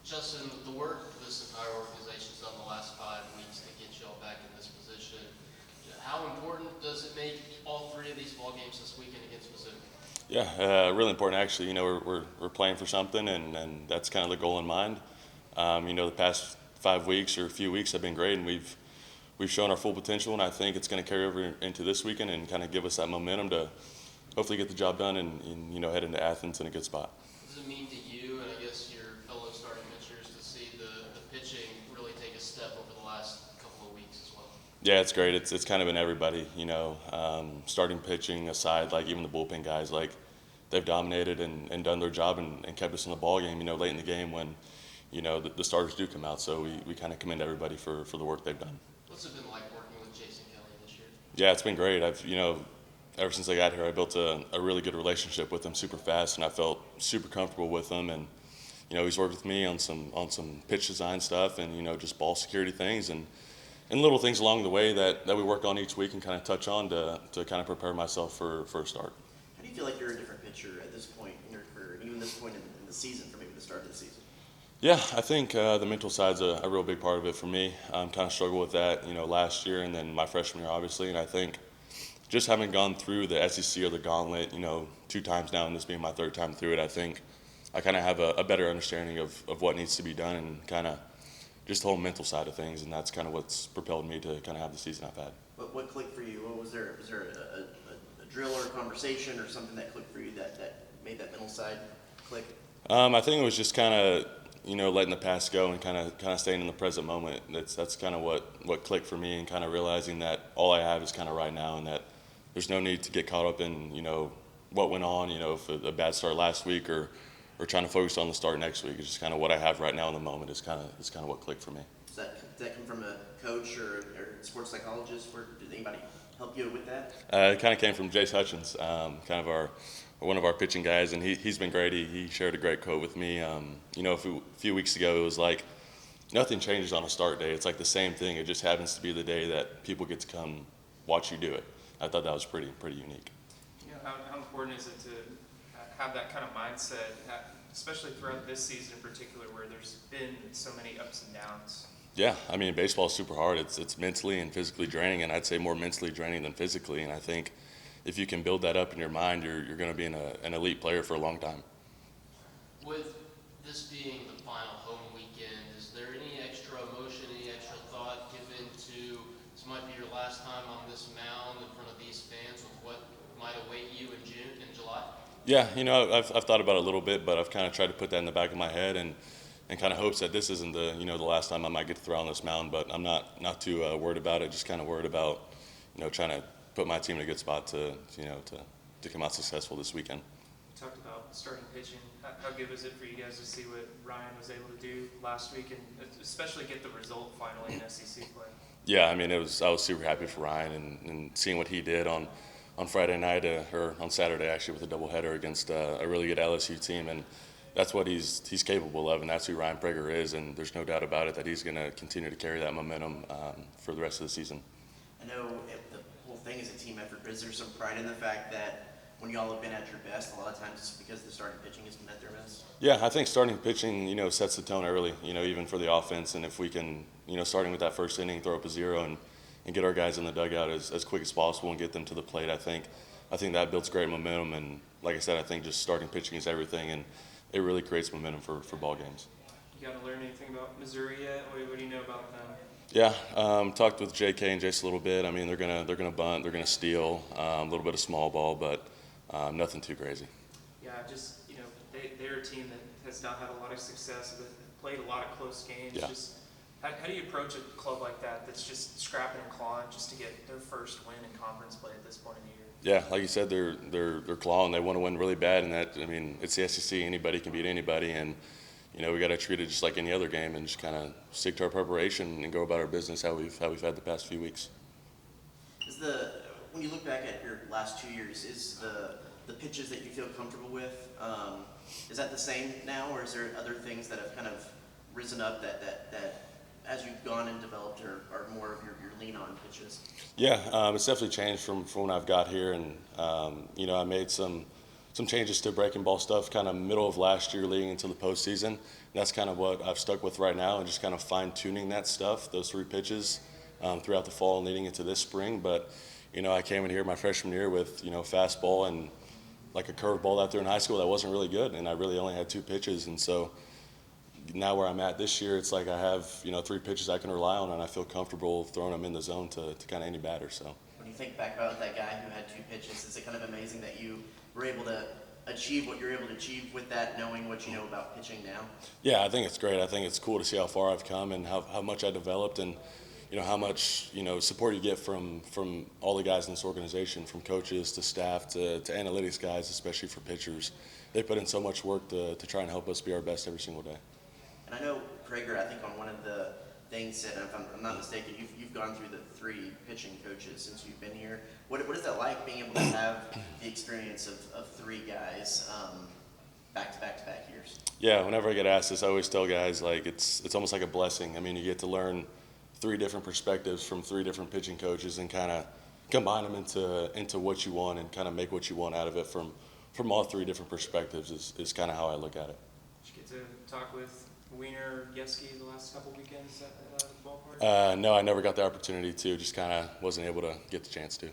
Justin, the work this entire organization's done the last 5 weeks to get y'all back in this position, how important does it make all three of these ball games this weekend against Mizzou? Yeah, really important actually. We're playing for something, and that's kind of the goal in mind. The past 5 weeks or a few weeks have been great, and we've shown our full potential, and I think it's going to carry over into this weekend and kind of give us that momentum to hopefully get the job done and head into Athens in a good spot. What does it mean to you and I guess your fellow starting pitchers to see the pitching really take a step over the last couple of weeks as well? Yeah, it's great. It's kind of been everybody, starting pitching aside, like even the bullpen guys, like they've dominated and done their job and kept us in the ball game, late in the game when, the starters do come out. So we kind of commend everybody for the work they've done. What's it been like working with Jason Kelly this year? Yeah, it's been great. Ever since I got here, I built a really good relationship with him super fast, and I felt super comfortable with him. And he's worked with me on some pitch design stuff and just ball security things and little things along the way that we work on each week and kind of touch on to kind of prepare myself for a start. How do you feel like you're a different pitcher at this point in your career, and even this point in the season, for maybe the start of the season? Yeah, I think the mental side's a real big part of it for me. Kind of struggled with that, last year and then my freshman year, obviously. And I think just having gone through the SEC or the gauntlet, 2 times now, and this being my 3rd time through it, I think I kind of have a better understanding of what needs to be done and kind of just the whole mental side of things. And that's kind of what's propelled me to kind of have the season I've had. What clicked for you? Was there a drill or a conversation or something that clicked for you that made that mental side click? I think it was just kind of letting the past go and kind of staying in the present moment. That's kind of what clicked for me, and kind of realizing that all I have is kind of right now, and that there's no need to get caught up in what went on, if a bad start last week or trying to focus on the start next week. It's just kind of what I have right now in the moment is kind of what clicked for me. Does that come from a coach or sports psychologist? Did anybody help you with that? It kind of came from Jace Hutchins, kind of one of our pitching guys, and he's been great. He shared a great quote with me. A few weeks ago, it was like, nothing changes on a start day. It's like the same thing. It just happens to be the day that people get to come watch you do it. I thought that was pretty unique. How important is it to have that kind of mindset, especially throughout this season in particular, where there's been so many ups and downs? Yeah, baseball is super hard. It's mentally and physically draining, and I'd say more mentally draining than physically. And I think if you can build that up in your mind, you're going to be an elite player for a long time. With this being the final home weekend, is there any extra emotion, any extra thought given to this might be your last time on this mound in front of these fans with what might await you in July? Yeah, I've thought about it a little bit, but I've kind of tried to put that in the back of my head and kind of hopes that this isn't the last time I might get to throw on this mound. But I'm not too worried about it. Just kind of worried about trying to put my team in a good spot to come out successful this weekend. You talked about starting pitching. How good was it for you guys to see what Ryan was able to do last week, and especially get the result finally in SEC play? Yeah, I was super happy for Ryan and seeing what he did on Friday night or on Saturday actually with a doubleheader against a really good LSU team, and that's what he's capable of, and that's who Ryan Prager is, and there's no doubt about it that he's going to continue to carry that momentum for the rest of the season. I know the whole thing is a team effort, but is there some pride in the fact that when y'all have been at your best, a lot of times it's because the starting pitching has been at their best? Yeah, I think starting pitching, sets the tone early, even for the offense, and if we can, starting with that first inning, throw up a zero and get our guys in the dugout as quick as possible and get them to the plate, I think that builds great momentum, and like I said, I think just starting pitching is everything, and it really creates momentum for ball games. You got to learn anything about Missouri yet? What do you know about them? Yeah, talked with JK and Jace a little bit. They're gonna bunt, they're gonna steal, a little bit of small ball, but nothing too crazy. Yeah, just they're a team that has not had a lot of success, but played a lot of close games. Yeah. Just how do you approach a club like that that's just scrapping and clawing just to get their first win in conference play at this point in the year? Yeah, like you said, they're clawing. They want to win really bad, and it's the SEC. Anybody can beat anybody, and we got to treat it just like any other game and just kind of stick to our preparation and go about our business how we've had the past few weeks. When you look back at your last 2 years, is the pitches that you feel comfortable with, is that the same now, or is there other things that have kind of risen up that as you've gone and developed are more of your lean on pitches? Yeah, it's definitely changed from when I've got here, and I made some changes to breaking ball stuff kind of middle of last year leading into the postseason. That's kind of what I've stuck with right now, and just kind of fine-tuning that stuff, those 3 pitches, throughout the fall and leading into this spring. But, I came in here my freshman year with, fastball and like a curveball out there in high school that wasn't really good, and I really only had 2 pitches. And so now where I'm at this year, it's like I have, 3 pitches I can rely on, and I feel comfortable throwing them in the zone to kind of any batter. So. When you think back about that guy who had 2 pitches, is it kind of amazing that you were able to achieve what you're able to achieve with that, knowing what you know about pitching now? Yeah, I think it's great. I think it's cool to see how far I've come and how much I developed, and how much support you get from all the guys in this organization, from coaches to staff to analytics guys, especially for pitchers. They put in so much work to try and help us be our best every single day. And I know Prager, I think on one of the things said, and if I'm not mistaken, you've gone through the 3 pitching coaches since you've been here. What is that like, being able to have the experience of 3 guys back to back years? Yeah, whenever I get asked this, I always tell guys, like, it's almost like a blessing. I mean, you get to learn 3 different perspectives from 3 different pitching coaches and kind of combine them into what you want and kind of make what you want out of it from all 3 different perspectives is kind of how I look at it. Did you get to talk with Wiener, Yeski the last couple weekends at the ballpark? No, I never got the opportunity to. Just kind of wasn't able to get the chance to.